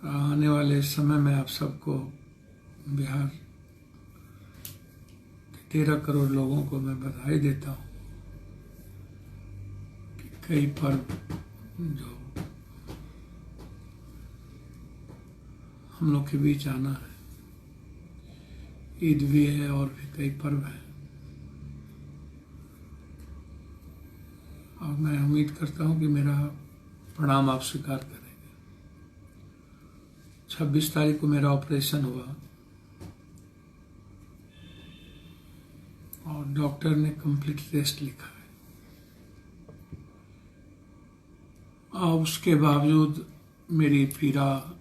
आने वाले समय में आप सबको बिहार के 13 करोड़ लोगों को मैं बधाई देता हूँ कि कई पर्व जो हम लोग के बीच आना है, ईद भी है और भी कई पर्व हैं, और मैं उम्मीद करता हूँ कि मेरा प्रणाम आप स्वीकार करेंगे। 26 तारीख को मेरा ऑपरेशन हुआ और डॉक्टर ने कंप्लीट रेस्ट लिखा है, और उसके बावजूद मेरी पीड़ा,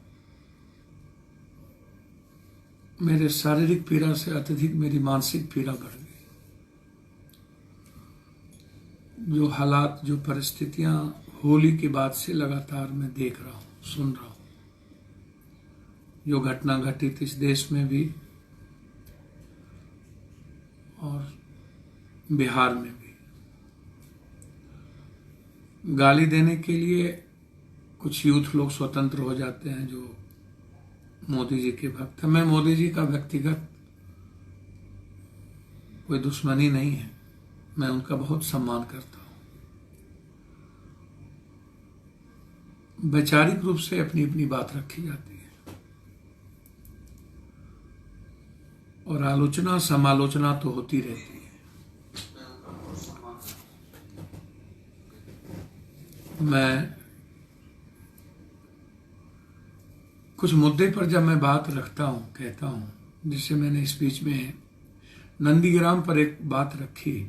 मेरे शारीरिक पीड़ा से अत्यधिक मेरी मानसिक पीड़ा बढ़ गई। जो हालात, जो परिस्थितियां होली के बाद से लगातार मैं देख रहा हूं, सुन रहा हूं, जो घटना घटित इस देश में भी और बिहार में भी, गाली देने के लिए कुछ यूथ लोग स्वतंत्र हो जाते हैं जो मोदी जी के भक्त हैं। मैं मोदी जी का व्यक्तिगत कोई दुश्मनी नहीं है, मैं उनका बहुत सम्मान करता हूं। वैचारिक रूप से अपनी अपनी बात रखी जाती है और आलोचना समालोचना तो होती रहती है। मैं कुछ मुद्दे पर जब मैं बात रखता हूं, कहता हूं, जिससे मैंने इस बीच में नंदीग्राम पर एक बात रखी,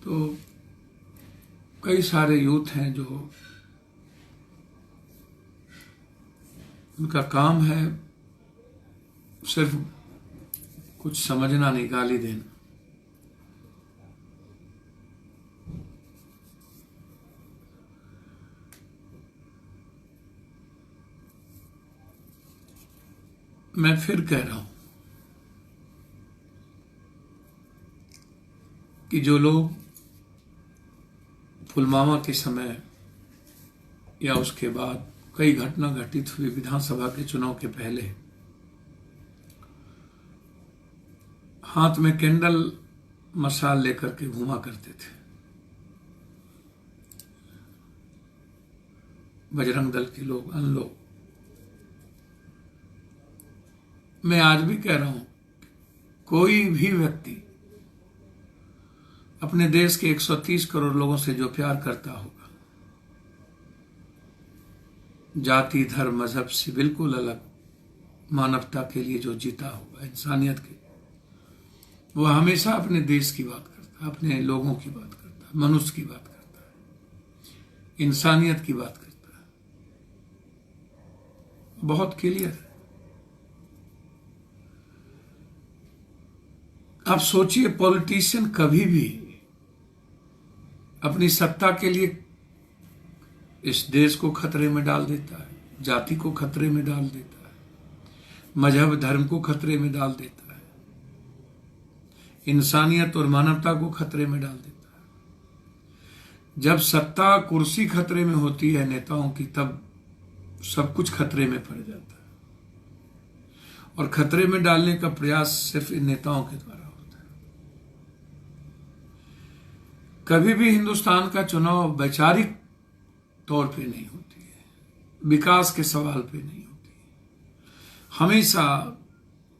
तो कई सारे यूथ हैं जो उनका काम है सिर्फ कुछ समझना नहीं, गाली देना। मैं फिर कह रहा हूं कि जो लोग पुलवामा के समय या उसके बाद कई घटना घटित हुई, विधानसभा के चुनाव के पहले हाथ में कैंडल मशाल लेकर के घूमा करते थे, बजरंग दल के लोग, अन्य लोग, मैं आज भी कह रहा हूं, कोई भी व्यक्ति अपने देश के 130 करोड़ लोगों से जो प्यार करता होगा, जाति धर्म मजहब से बिल्कुल अलग, मानवता के लिए जो जीता होगा, इंसानियत के, वह हमेशा अपने देश की बात करता है, अपने लोगों की बात करता है, मनुष्य की बात करता है, इंसानियत की बात करता है। बहुत क्लियर है। आप सोचिए, पॉलिटिशियन कभी भी अपनी सत्ता के लिए इस देश को खतरे में डाल देता है, जाति को खतरे में डाल देता है, मजहब धर्म को खतरे में डाल देता है, इंसानियत और मानवता को खतरे में डाल देता है। जब सत्ता कुर्सी खतरे में होती है नेताओं की, तब सब कुछ खतरे में पड़ जाता है, और खतरे में डालने का प्रयास सिर्फ इन नेताओं के द्वारा होता है। कभी भी हिंदुस्तान का चुनाव वैचारिक तौर पे नहीं होती है, विकास के सवाल पे नहीं होती है, हमेशा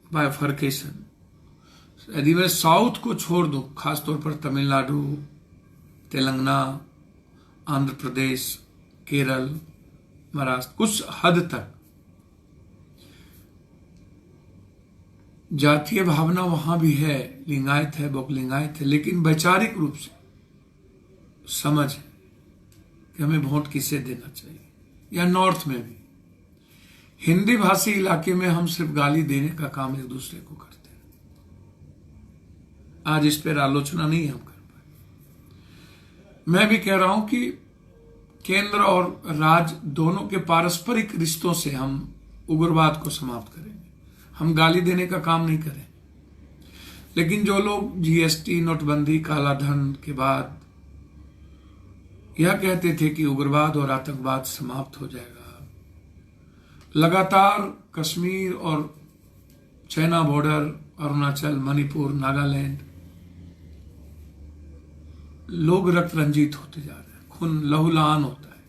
बाइफर्केशन। यदि मैं साउथ को छोड़ दूं, खासतौर पर तमिलनाडु, तेलंगाना, आंध्र प्रदेश, केरल, महाराष्ट्र, कुछ हद तक जातीय भावना वहां भी है, लिंगायत है, बहुलिंगायत है, लेकिन वैचारिक रूप से समझ है कि हमें वोट किसे देना चाहिए। या नॉर्थ में भी हिंदी भाषी इलाके में हम सिर्फ गाली देने का काम एक दूसरे को करते हैं। आज इस पर आलोचना नहीं हम कर पाए। मैं भी कह रहा हूं कि केंद्र और राज्य दोनों के पारस्परिक रिश्तों से हम उग्रवाद को समाप्त करेंगे, हम गाली देने का काम नहीं करें। लेकिन जो लोग जीएसटी, नोटबंदी, काला धन के बाद यह कहते थे कि उग्रवाद और आतंकवाद समाप्त हो जाएगा। लगातार कश्मीर और चाइना बॉर्डर, अरुणाचल, मणिपुर, नागालैंड, लोग रक्त रंजित होते जा रहे हैं, खून लहूलुहान होता है,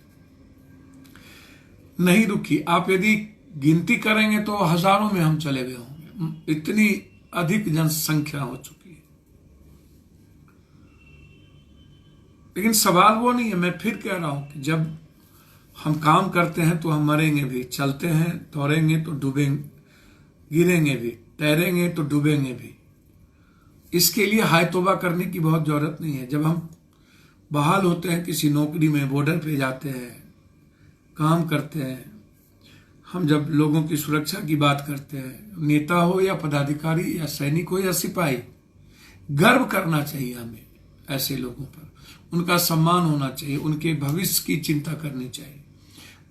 नहीं रुकी। आप यदि गिनती करेंगे तो हजारों में हम चले गए होंगे, इतनी अधिक जनसंख्या हो चुकी है। लेकिन सवाल वो नहीं है, मैं फिर कह रहा हूं कि जब हम काम करते हैं तो हम मरेंगे भी, चलते हैं दौड़ेंगे तो डूबेंगे, गिरेंगे भी, तैरेंगे तो डूबेंगे भी। इसके लिए हाय तौबा करने की बहुत जरूरत नहीं है। जब हम बहाल होते हैं किसी नौकरी में, बॉर्डर पे जाते हैं, काम करते हैं, हम जब लोगों की सुरक्षा की बात करते हैं, नेता हो या पदाधिकारी या सैनिक हो या सिपाही, गर्व करना चाहिए हमें ऐसे लोगों पर। उनका सम्मान होना चाहिए, उनके भविष्य की चिंता करनी चाहिए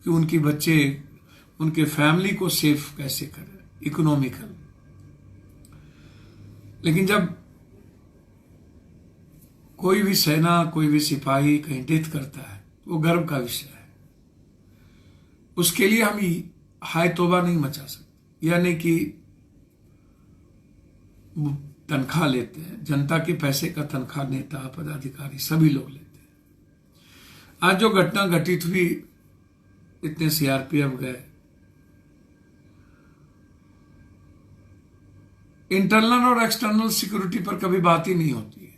कि उनके बच्चे, उनके फैमिली को सेफ कैसे करें, इकोनॉमिकल। लेकिन जब कोई भी सेना, कोई भी सिपाही कहीं डेथ करता है, वो गर्व का विषय है। उसके लिए हम हाय तौबा नहीं मचा सकते। यानी कि तनख्वाह लेते हैं, जनता के पैसे का तनख्वाह नेता, पदाधिकारी सभी लोग लेते हैं। आज जो घटना घटित हुई, इतने सीआरपीएफ गए, इंटरनल और एक्सटर्नल सिक्योरिटी पर कभी बात ही नहीं होती है।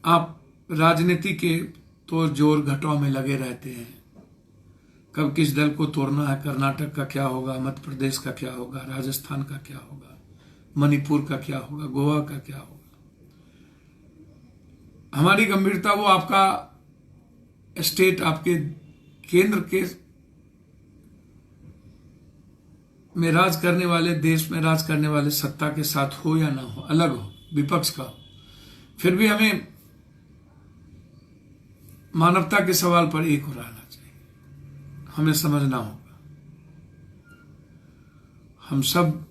आप राजनीति के तो जोर घटाव में लगे रहते हैं, कब किस दल को तोड़ना है, कर्नाटक का क्या होगा, मध्य प्रदेश का क्या होगा, राजस्थान का क्या होगा, मणिपुर का क्या होगा, गोवा का क्या होगा। हमारी गंभीरता वो आपका स्टेट, आपके केंद्र के में राज करने वाले, देश में राज करने वाले सत्ता के साथ हो या ना हो, अलग हो, विपक्ष का हो, फिर भी हमें मानवता के सवाल पर एक हो रहना चाहिए। हमें समझना होगा, हम सब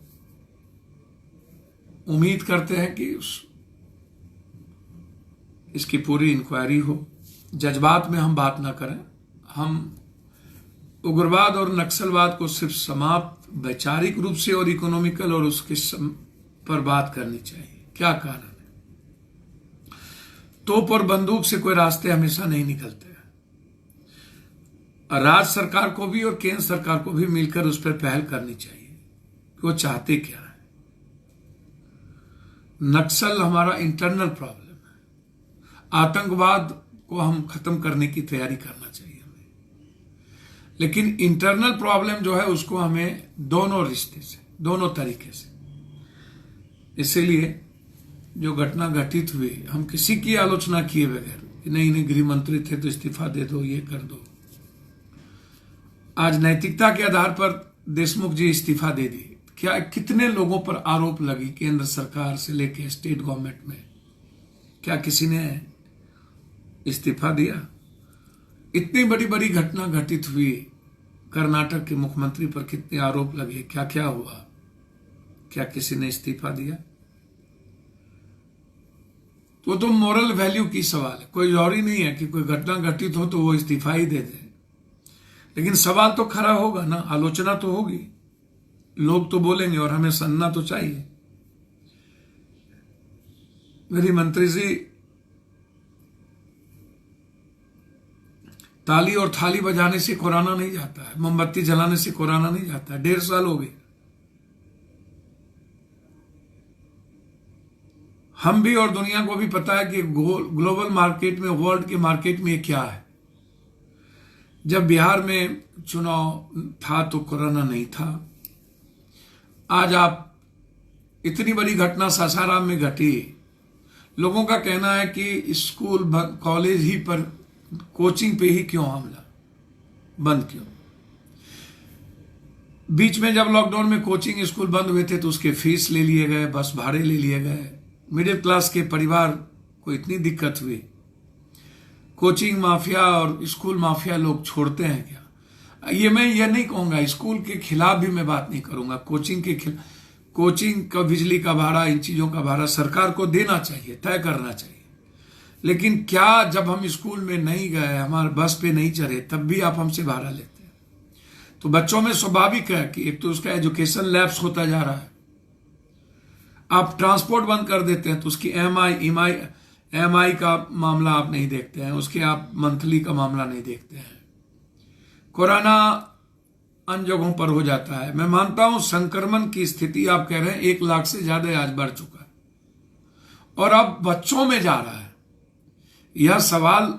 उम्मीद करते हैं कि इसकी पूरी इंक्वायरी हो, जज्बात में हम बात ना करें। हम उग्रवाद और नक्सलवाद को सिर्फ समाप्त वैचारिक रूप से और इकोनॉमिकल और उसके पर बात करनी चाहिए। क्या कारण है? तोप और बंदूक से कोई रास्ते हमेशा नहीं निकलते। राज्य सरकार को भी और केंद्र सरकार को भी मिलकर उस पर पहल करनी चाहिए कि वो चाहते क्या है। नक्सल हमारा इंटरनल प्रॉब्लम है, आतंकवाद को हम खत्म करने की तैयारी करना चाहिए हमें। लेकिन इंटरनल प्रॉब्लम जो है उसको हमें दोनों रिश्ते से, दोनों तरीके से। इसीलिए जो घटना घटित हुई, हम किसी की आलोचना किए बगैर, नहीं नहीं गृह मंत्री थे तो इस्तीफा दे दो, ये कर दो। आज नैतिकता के आधार पर देशमुख जी इस्तीफा दे दिए। क्या कितने लोगों पर आरोप लगी, केंद्र सरकार से लेकर स्टेट गवर्नमेंट में, क्या किसी ने इस्तीफा दिया? इतनी बड़ी बड़ी घटना घटित हुई, कर्नाटक के मुख्यमंत्री पर कितने आरोप लगे, क्या क्या हुआ, क्या किसी ने इस्तीफा दिया? तो मोरल वैल्यू की सवाल है। कोई जरूरी नहीं है कि कोई घटना घटित हो तो वो इस्तीफा ही दे दे, लेकिन सवाल तो खड़ा होगा ना, आलोचना तो होगी, लोग तो बोलेंगे और हमें सुनना तो चाहिए। गृह मंत्री जी ताली और थाली बजाने से कोरोना नहीं जाता है, मोमबत्ती जलाने से कोरोना नहीं जाता है। 1.5 साल हो गए, हम भी और दुनिया को भी पता है कि ग्लोबल मार्केट में, वर्ल्ड के मार्केट में क्या है। जब बिहार में चुनाव था तो कोरोना नहीं था। आज आप इतनी बड़ी घटना सासाराम में घटी, लोगों का कहना है कि स्कूल कॉलेज ही पर, कोचिंग पे ही क्यों हमला, बंद क्यों? बीच में जब लॉकडाउन में कोचिंग स्कूल बंद हुए थे तो उसके फीस ले लिए गए, बस भाड़े ले लिए गए। मिडिल क्लास के परिवार को इतनी दिक्कत हुई। कोचिंग माफिया और स्कूल माफिया लोग छोड़ते हैं क्या? ये मैं ये नहीं कहूंगा, स्कूल के खिलाफ भी मैं बात नहीं करूंगा, कोचिंग के खिलाफ। कोचिंग का बिजली का भाड़ा, इन चीजों का भाड़ा सरकार को देना चाहिए, तय करना चाहिए। लेकिन क्या जब हम स्कूल में नहीं गए, हमारे बस पे नहीं चढ़े, तब भी आप हमसे भाड़ा लेते हैं? तो बच्चों में स्वाभाविक है कि एक तो उसका एजुकेशन लैप्स होता जा रहा है। आप ट्रांसपोर्ट बंद कर देते हैं तो उसकी एमआई का मामला आप नहीं देखते हैं, उसके आप मंथली का मामला नहीं देखते हैं। कोरोना अन्य जगहों पर हो जाता है। मैं मानता हूं संक्रमण की स्थिति आप कह रहे हैं 1 लाख से ज्यादा आज बढ़ चुका है और अब बच्चों में जा रहा है। यह सवाल,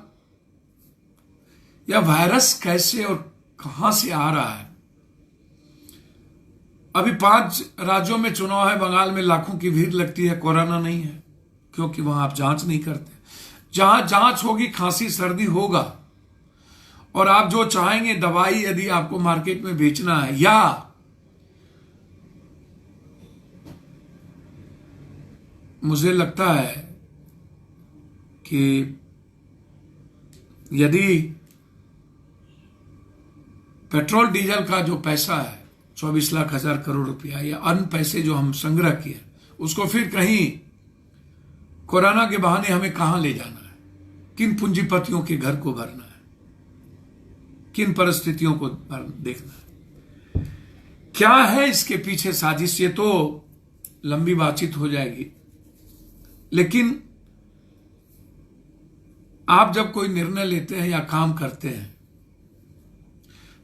यह वायरस कैसे और कहां से आ रहा है? अभी 5 राज्यों में चुनाव है, बंगाल में लाखों की भीड़ लगती है, कोरोना नहीं है क्योंकि वहां आप जांच नहीं करते। जहां जांच होगी खांसी सर्दी होगा, और आप जो चाहेंगे दवाई यदि आपको मार्केट में बेचना है, या मुझे लगता है कि यदि पेट्रोल डीजल का जो पैसा है 24 लाख हजार करोड़ रुपया या अन्य पैसे जो हम संग्रह किए, उसको फिर कहीं कोरोना के बहाने हमें कहां ले जाना है, किन पूंजीपतियों के घर को भरना है, किन परिस्थितियों को देखना है, क्या है इसके पीछे साजिश? ये तो लंबी बातचीत हो जाएगी। लेकिन आप जब कोई निर्णय लेते हैं या काम करते हैं,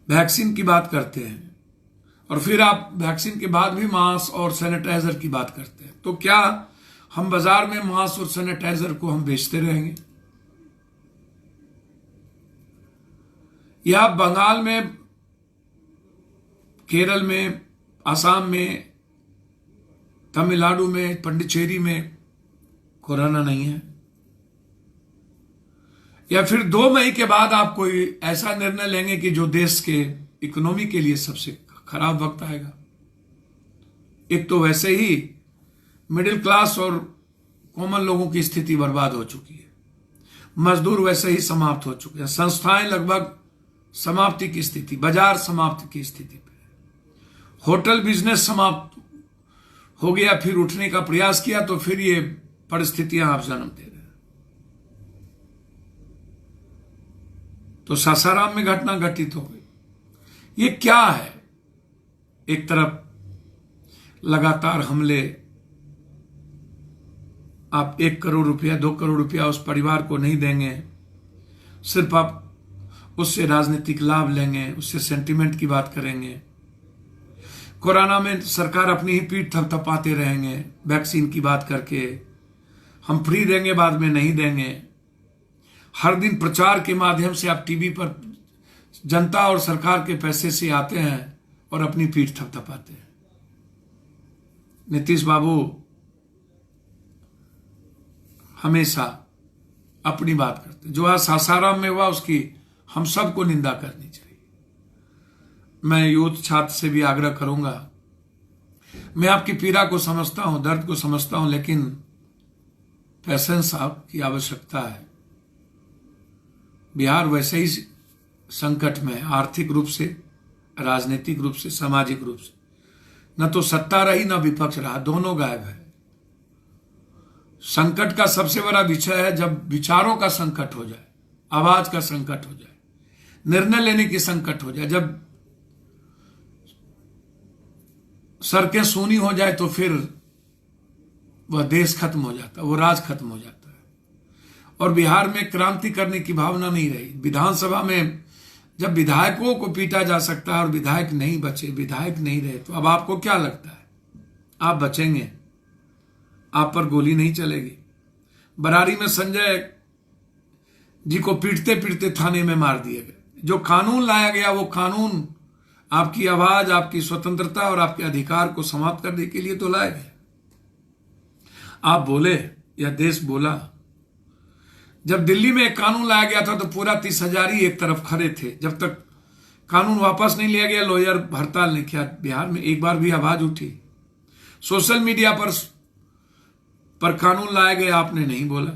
वैक्सीन की बात करते हैं और फिर आप वैक्सीन के बाद भी मास्क और सैनिटाइजर की बात करते हैं, तो क्या हम बाजार में मास्क और सैनिटाइजर को हम बेचते रहेंगे? या बंगाल में, केरल में, असम में, तमिलनाडु में, पुडुचेरी में कोरोना नहीं है? या फिर 2 मई के बाद आप कोई ऐसा निर्णय लेंगे कि जो देश के इकोनॉमी के लिए सबसे खराब वक्त आएगा? एक तो वैसे ही मिडिल क्लास और कॉमन लोगों की स्थिति बर्बाद हो चुकी है, मजदूर वैसे ही समाप्त हो चुके हैं, संस्थाएं लगभग समाप्ति की स्थिति, बाजार समाप्ति की स्थिति पे, होटल बिजनेस समाप्त हो गया, फिर उठने का प्रयास किया तो फिर ये परिस्थितियां आप जन्म दे रहे हैं। तो सासाराम में घटना घटित हो गई। ये क्या है? एक तरफ लगातार हमले, आप 1 करोड़ रुपया 2 करोड़ रुपया उस परिवार को नहीं देंगे, सिर्फ आप उससे राजनीतिक लाभ लेंगे, उससे सेंटिमेंट की बात करेंगे। कोरोना में सरकार अपनी ही पीठ थपथपाते रहेंगे वैक्सीन की बात करके, हम फ्री देंगे बाद में नहीं देंगे। हर दिन प्रचार के माध्यम से आप टीवी पर जनता और सरकार के पैसे से आते हैं और अपनी पीठ थपथपाते हैं। नीतीश बाबू हमेशा अपनी बात करते हैं। जो आज सासाराम में हुआ उसकी हम सबको निंदा करनी चाहिए। मैं यूथ छात्र से भी आग्रह करूंगा, मैं आपकी पीड़ा को समझता हूं, दर्द को समझता हूं, लेकिन पेशेंस आपकी आवश्यकता है। बिहार वैसे ही संकट में है, आर्थिक रूप से, राजनीतिक रूप से, सामाजिक रूप से। न तो सत्ता रही न विपक्ष रहा, दोनों गायब है। संकट का सबसे बड़ा विषय है जब विचारों का संकट हो जाए, आवाज का संकट हो जाए, निर्णय लेने की संकट हो जाए, जब सड़कें सूनी हो जाए तो फिर वह देश खत्म हो जाता है, वो राज खत्म हो जाता है। और बिहार में क्रांति करने की भावना नहीं रही। विधानसभा में जब विधायकों को पीटा जा सकता है और विधायक नहीं बचे, विधायक नहीं रहे, तो अब आपको क्या लगता है आप बचेंगे? आप पर गोली नहीं चलेगी। बरारी में संजय जी को पीटते पीटते थाने में मार दिए गए। जो कानून लाया गया वो कानून आपकी आवाज, आपकी स्वतंत्रता और आपके अधिकार को समाप्त करने के लिए तो लाया गया। आप बोले या देश बोला? जब दिल्ली में एक कानून लाया गया था तो पूरा 30,000 ही एक तरफ खड़े थे। जब तक कानून वापस नहीं लिया गया लॉयर हड़ताल नहीं किया। बिहार में एक बार भी आवाज उठी? सोशल मीडिया पर कानून लाया गया, आपने नहीं बोला।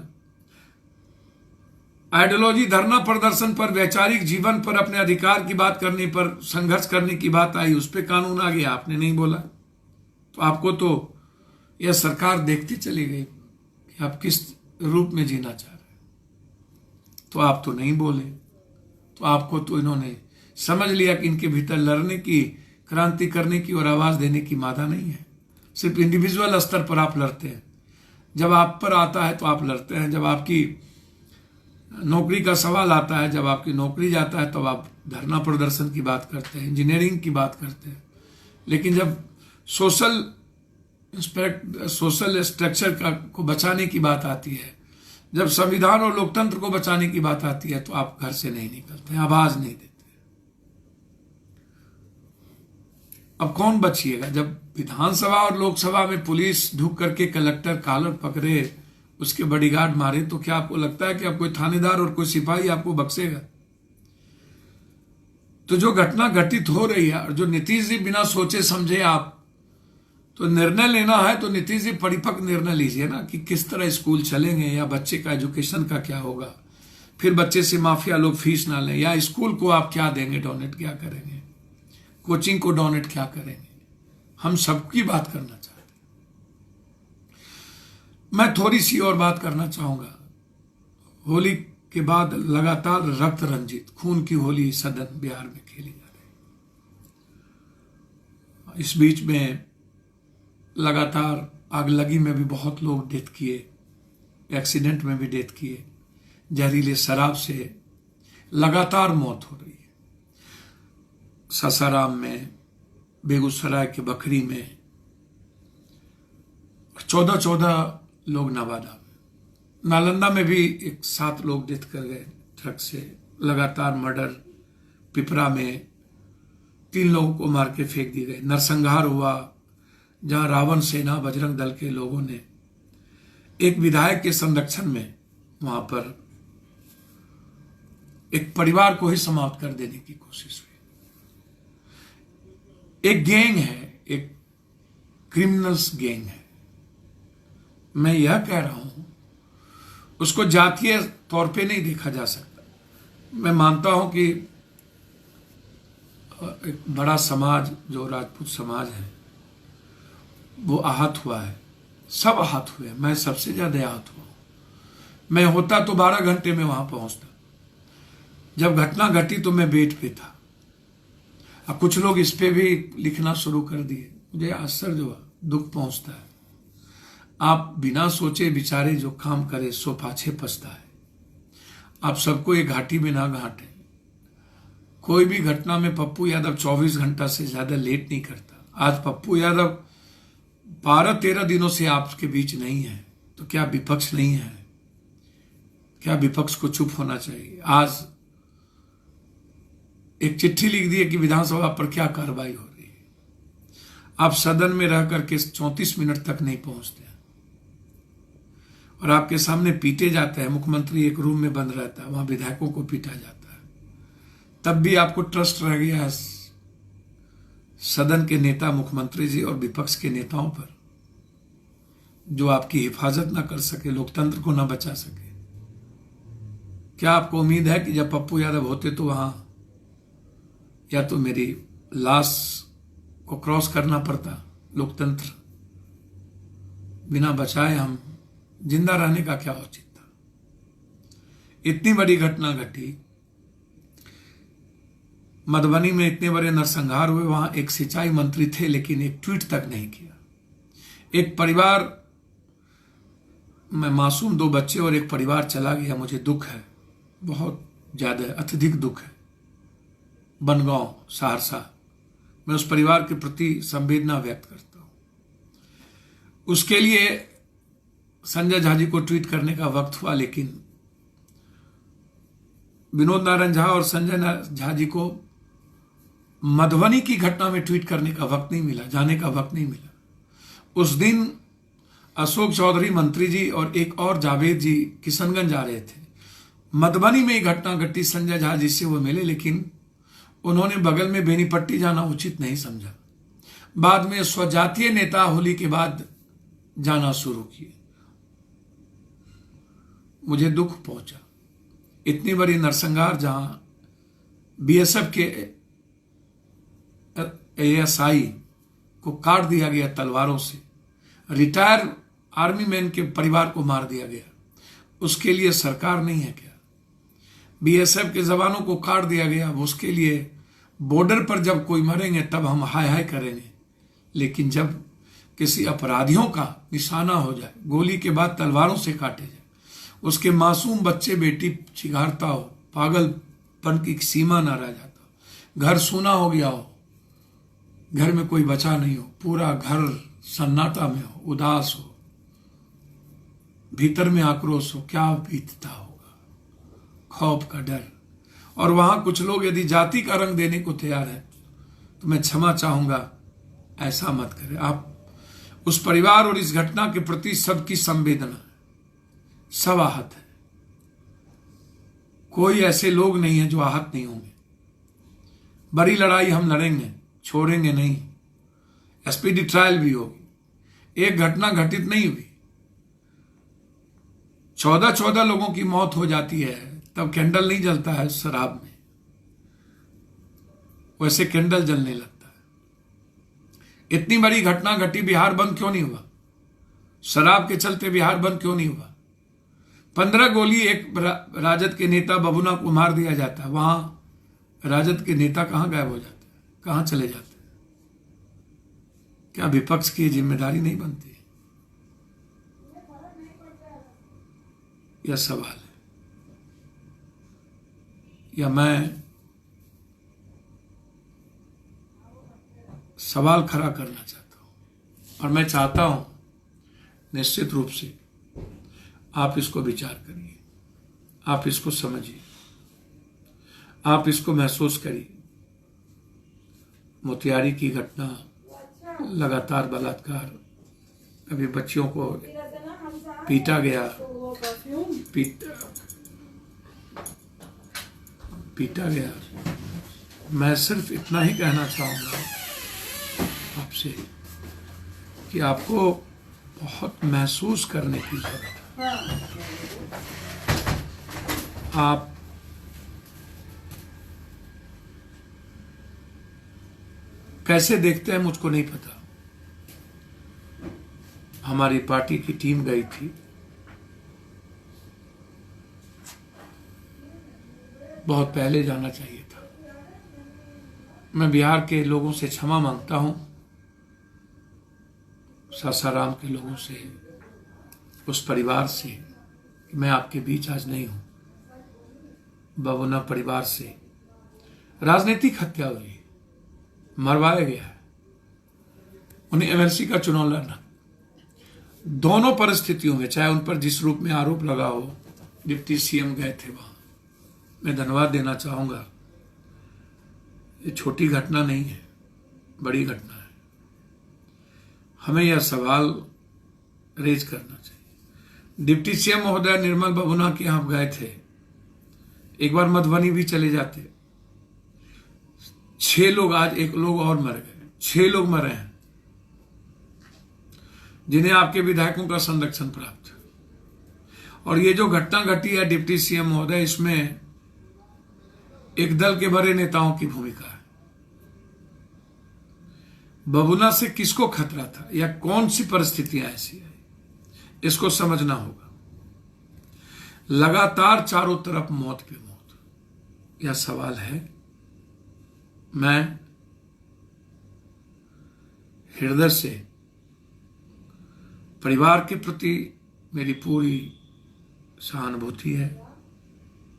आइडियोलॉजी धरना प्रदर्शन पर, वैचारिक जीवन पर, अपने अधिकार की बात करने पर, संघर्ष करने की बात आई, उस पर कानून आ गया, आपने नहीं बोला। तो आपको तो यह सरकार देखती चली गई कि आप किस रूप में जीना चाह रहे हैं। तो आप तो नहीं बोले, तो आपको तो इन्होंने समझ लिया कि इनके भीतर लड़ने की, क्रांति करने की और आवाज देने की मादा नहीं है। सिर्फ इंडिविजुअल स्तर पर आप लड़ते हैं। जब आप पर आता है तो आप लड़ते हैं, जब आपकी नौकरी का सवाल आता है, जब आपकी नौकरी जाता है, तब आप धरना प्रदर्शन की बात करते हैं, इंजीनियरिंग की बात करते हैं। लेकिन जब सोशल स्ट्रक्चर को बचाने की बात आती है, जब संविधान और लोकतंत्र को बचाने की बात आती है, तो आप घर से नहीं निकलते, आवाज नहीं देते। अब कौन बचिएगा? जब विधानसभा और लोकसभा में पुलिस ढूक करके कलेक्टर कॉलर पकड़े, उसके बॉडीगार्ड मारे, तो क्या आपको लगता है कि अब कोई थानेदार और कोई सिपाही आपको बख्शेगा? तो जो घटना घटित हो रही है, और जो नीतीश जी बिना सोचे समझे, आप तो निर्णय लेना है तो नीतीश जी परिपक्व निर्णय लीजिए ना, कि किस तरह स्कूल चलेंगे, या बच्चे का एजुकेशन का क्या होगा, फिर बच्चे से माफिया लोग फीस ना लें, या स्कूल को आप क्या देंगे, डोनेट क्या करेंगे, कोचिंग को डोनेट क्या करेंगे। हम सबकी बात करना चाहते हैं। मैं थोड़ी सी और बात करना चाहूंगा। होली के बाद लगातार रक्त रंजित खून की होली सदन बिहार में खेली जा रही है। इस बीच में लगातार आगलगी में भी बहुत लोग डेथ किए, एक्सीडेंट में भी डेथ किए, जहरीले शराब से लगातार मौत हो रही है। सासाराम में, बेगूसराय के बखरी में 14 लोग नवादा में, नालंदा में भी 7 लोग डेथ कर गए ट्रक से। लगातार मर्डर, पिपरा में 3 लोगों को मार के फेंक दी गई। नरसंहार हुआ जहां रावण सेना बजरंग दल के लोगों ने एक विधायक के संरक्षण में वहां पर एक परिवार को ही समाप्त कर देने की कोशिश हुई। एक गैंग है, एक क्रिमिनल्स गैंग है। मैं यह कह रहा हूं, उसको जातीय तौर पे नहीं देखा जा सकता। मैं मानता हूं कि एक बड़ा समाज जो राजपूत समाज है वो आहत हुआ है, सब आहत हुए, मैं सबसे ज्यादा आहत हुआ। मैं होता तो 12 घंटे में वहां पहुंचता। जब घटना घटी तो मैं बेड पे था। अब कुछ लोग इस पे भी लिखना शुरू कर दिए। मुझे आश्चर्य हुआ, दुख पहुंचता है। आप बिना सोचे विचारे जो काम करे सो पाछे पछता है। आप सबको एक घाटी में ना घाटे। कोई भी घटना में पप्पू यादव 24 घंटा से ज्यादा लेट नहीं करता। आज पप्पू यादव 12-13 दिनों से आपके बीच नहीं है, तो क्या विपक्ष नहीं है? क्या विपक्ष को चुप होना चाहिए? आज एक चिट्ठी लिख दी है कि विधानसभा पर क्या कार्रवाई हो रही है। आप सदन में रह करके 34 मिनट तक नहीं पहुंचते हैं और आपके सामने पीटे जाते हैं। मुख्यमंत्री एक रूम में बंद रहता है, वहां विधायकों को पीटा जाता है। तब भी आपको ट्रस्ट रह गया है सदन के नेता मुख्यमंत्री जी और विपक्ष के नेताओं पर, जो आपकी हिफाजत ना कर सके, लोकतंत्र को ना बचा सके। क्या आपको उम्मीद है कि जब पप्पू यादव होते तो वहां या तो मेरी लाश को क्रॉस करना पड़ता? लोकतंत्र बिना बचाए हम जिंदा रहने का क्या औचित्य था? इतनी बड़ी घटना घटी, मधुबनी में इतने बड़े नरसंहार हुए, वहां एक सिंचाई मंत्री थे लेकिन एक ट्वीट तक नहीं किया। एक परिवार में मासूम 2 बच्चे और एक परिवार चला गया। मुझे दुख है, बहुत ज्यादा अत्यधिक दुख है। बनगांव, सहरसा, मैं उस परिवार के प्रति संवेदना व्यक्त करता हूं। उसके लिए संजय झा जी को ट्वीट करने का वक्त हुआ, लेकिन विनोद नारायण झा और संजय झा जी को मधुबनी की घटना में ट्वीट करने का वक्त नहीं मिला, जाने का वक्त नहीं मिला। उस दिन अशोक चौधरी मंत्री जी और एक और जावेद जी किशनगंज जा रहे थे। मधुबनी में ही घटना घटी, संजय झा जी से वो मिले, लेकिन उन्होंने बगल में बेनीपट्टी जाना उचित नहीं समझा। बाद में स्वजातीय नेता होली के बाद जाना शुरू किए। मुझे दुख पहुंचा। इतनी बड़ी नरसंहार जहां बीएसएफ के एएसआई को काट दिया गया तलवारों से, रिटायर आर्मी मैन के परिवार को मार दिया गया, उसके लिए सरकार नहीं है क्या? बीएसएफ के जवानों को काट दिया गया, उसके लिए बॉर्डर पर जब कोई मरेंगे तब हम हाय हाय करेंगे, लेकिन जब किसी अपराधियों का निशाना हो जाए, गोली के बाद तलवारों से काटे जाए, उसके मासूम बच्चे बेटी चिघारता हो, पागलपन की सीमा ना रह जाता, घर सूना हो गया हो, घर में कोई बचा नहीं हो, पूरा घर सन्नाटा में हो, उदास हो, भीतर में आक्रोश हो, क्या बीतता होगा, खौफ का डर। और वहां कुछ लोग यदि जाति का रंग देने को तैयार है तो मैं क्षमा चाहूंगा, ऐसा मत करें। आप उस परिवार और इस घटना के प्रति सबकी संवेदना, सब आहत है, कोई ऐसे लोग नहीं है जो आहत नहीं होंगे। बड़ी लड़ाई हम लड़ेंगे, छोड़ेंगे नहीं। एसपीडी ट्रायल भी होगी। एक घटना घटित नहीं हुई, 14 लोगों की मौत हो जाती है, तब कैंडल नहीं जलता है शराब में, वैसे कैंडल जलने लगता है। इतनी बड़ी घटना घटी, बिहार बंद क्यों नहीं हुआ? शराब के चलते बिहार बंद क्यों नहीं हुआ? 15 गोली एक राजद के नेता बबुना को मार दिया जाता है, वहां राजद के नेता कहां गायब हो जाते हैं, कहां चले जाते हैं? क्या विपक्ष की जिम्मेदारी नहीं बनती? यह सवाल है, या मैं सवाल खड़ा करना चाहता हूं, और मैं चाहता हूं निश्चित रूप से आप इसको विचार करिए, आप इसको समझिए, आप इसको महसूस करिए। मोतिहारी की घटना, लगातार बलात्कार, कभी बच्चियों को पीटा गया, पीटा गया। मैं सिर्फ इतना ही कहना चाहूंगा आपसे कि आपको बहुत महसूस करने की जरूरत है। आप कैसे देखते हैं मुझको नहीं पता। हमारी पार्टी की टीम गई थी, बहुत पहले जाना चाहिए था। मैं बिहार के लोगों से क्षमा मांगता हूं, सासाराम के लोगों से, उस परिवार से कि मैं आपके बीच आज नहीं हूं। बबुना परिवार से राजनीतिक हत्या हुई, मरवाया गया है, उन्हें एमएलसी का चुनाव लड़ना। दोनों परिस्थितियों में, चाहे उन पर जिस रूप में आरोप लगा हो, डिप्टी सीएम गए थे वहां, मैं धन्यवाद देना चाहूंगा। ये छोटी घटना नहीं है, बड़ी घटना है। हमें यह सवाल रेज करना चाहिए। डिप्टी सीएम महोदय निर्मल बबुना के यहां गए थे, एक बार मधुबनी भी चले जाते। 6 लोग, आज 1 लोग और मर गए, 6 लोग मरे हैं जिन्हें आपके विधायकों का संरक्षण प्राप्त। और ये जो घटना घटी है डिप्टी सीएम महोदय, इसमें एक दल के बड़े नेताओं की भूमिका है। बबुना से किसको खतरा था या कौन सी परिस्थितियां ऐसी आई, इसको समझना होगा। लगातार चारों तरफ मौत पे मौत, यह सवाल है। मैं हृदय से परिवार के प्रति मेरी पूरी सहानुभूति है,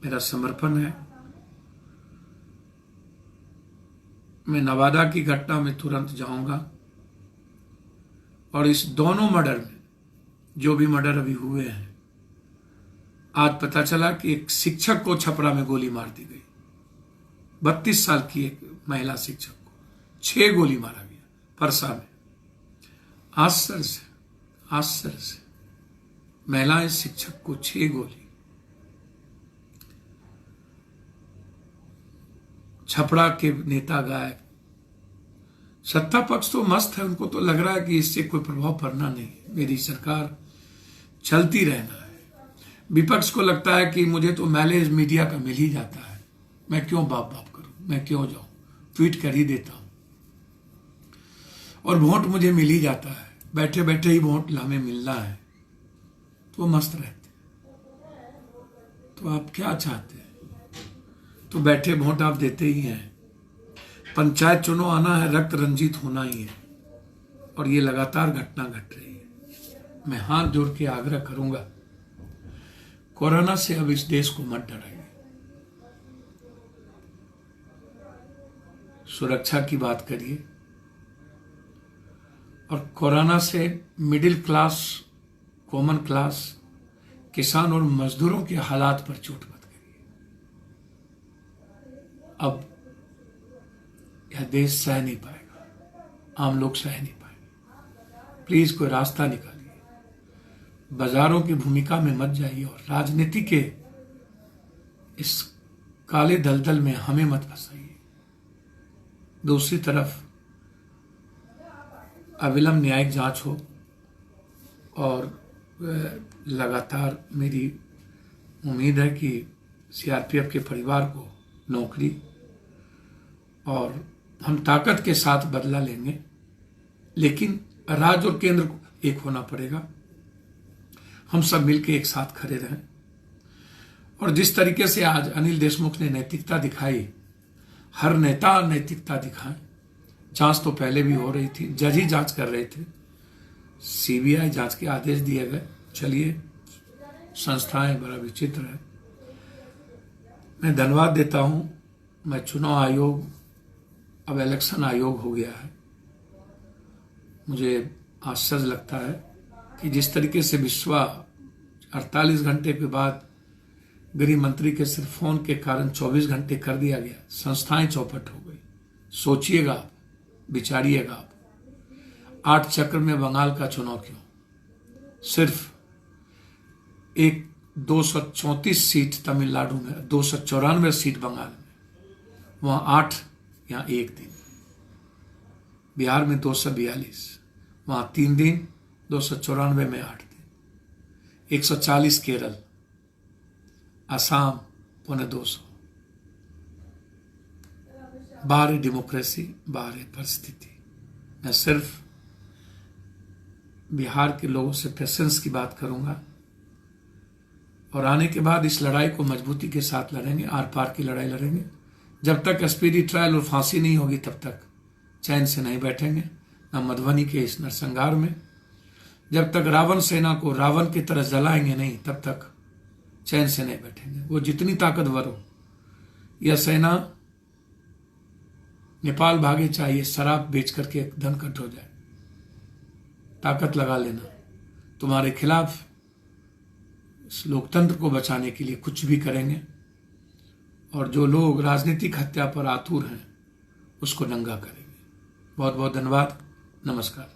मेरा समर्पण है। मैं नवादा की घटना में तुरंत जाऊंगा, और इस दोनों मर्डर में, जो भी मर्डर अभी हुए हैं, आज पता चला कि एक शिक्षक को छपरा में गोली मार दी गई। 32 साल की एक महिला शिक्षक को 6 गोली मारा गया परसा में। आश्चर्य से महिला शिक्षक को 6 गोली। छपरा के नेता गायब। सत्ता पक्ष तो मस्त है, उनको तो लग रहा है कि इससे कोई प्रभाव पड़ना नहीं, मेरी सरकार चलती रहना है। विपक्ष को लगता है कि मुझे तो माइलेज मीडिया का मिल ही जाता है, मैं क्यों बाप करूं, मैं क्यों जाऊं, ट्वीट कर ही देता हूं और वोट मुझे मिल ही जाता है, बैठे बैठे ही वोट हमें मिलना है, तो मस्त रहते। तो आप क्या चाहते हैं? तो बैठे वोट आप देते ही हैं। पंचायत चुनाव आना है, रक्त रंजित होना ही है, और ये लगातार घटना घट रही है। मैं हाथ जोड़ के आग्रह करूंगा, कोरोना से अब इस देश को मत डराइए। सुरक्षा की बात करिए, और कोरोना से मिडिल क्लास, कॉमन क्लास, किसान और मजदूरों के हालात पर चोट मत करिए। अब यह देश सह नहीं पाएगा, आम लोग सह नहीं पाएंगे। प्लीज कोई रास्ता निकालिए। बाजारों की भूमिका में मत जाइए, और राजनीति के इस काले दलदल में हमें मत फंसाइए। दूसरी तरफ अविलंब न्यायिक जांच हो, और लगातार मेरी उम्मीद है कि सीआरपीएफ के परिवार को नौकरी, और हम ताकत के साथ बदला लेंगे, लेकिन राज्य और केंद्र को एक होना पड़ेगा। हम सब मिलकर एक साथ खड़े रहें। और जिस तरीके से आज अनिल देशमुख ने नैतिकता दिखाई, हर नेता नैतिकता दिखाए। जांच तो पहले भी हो रही थी, जज ही जांच कर रहे थे, सीबीआई जांच के आदेश दिए गए। चलिए, संस्थाएं बड़ा विचित्र है। मैं धन्यवाद देता हूं। मैं चुनाव आयोग, अब इलेक्शन आयोग हो गया है। मुझे आश्चर्य लगता है कि जिस तरीके से विश्वा 48 घंटे के बाद गृह मंत्री के सिर्फ फोन के कारण 24 घंटे कर दिया गया, संस्थाएं चौपट हो गई। सोचिएगा आप, विचारिएगा आप। 8 चक्र में बंगाल का चुनाव क्यों? सिर्फ एक 234 सीट तमिलनाडु में, 294 सीट बंगाल में, वहां 8, यहां 1 दिन। बिहार में 242, वहां 3 दिन, 294 में 8 दिन। 140 केरल, असम 250। बाहरी डेमोक्रेसी, बाहरी परिस्थिति। मैं सिर्फ बिहार के लोगों से पेशेंस की बात करूंगा, और आने के बाद इस लड़ाई को मजबूती के साथ लड़ेंगे, आर पार की लड़ाई लड़ेंगे। जब तक स्पीडी ट्रायल और फांसी नहीं होगी, तब तक चैन से नहीं बैठेंगे, न मधुबनी के इस नरसंहार में। जब तक रावण सेना को रावण की तरह जलाएंगे नहीं, तब तक चैन से नहीं बैठेंगे। वो जितनी ताकतवर हो, यह सेना नेपाल भागे, चाहिए शराब बेच करके धनकट हो जाए, ताकत लगा लेना। तुम्हारे खिलाफ इस लोकतंत्र को बचाने के लिए कुछ भी करेंगे, और जो लोग राजनीतिक हत्या पर आतुर हैं उसको नंगा करेंगे। बहुत बहुत धन्यवाद। नमस्कार।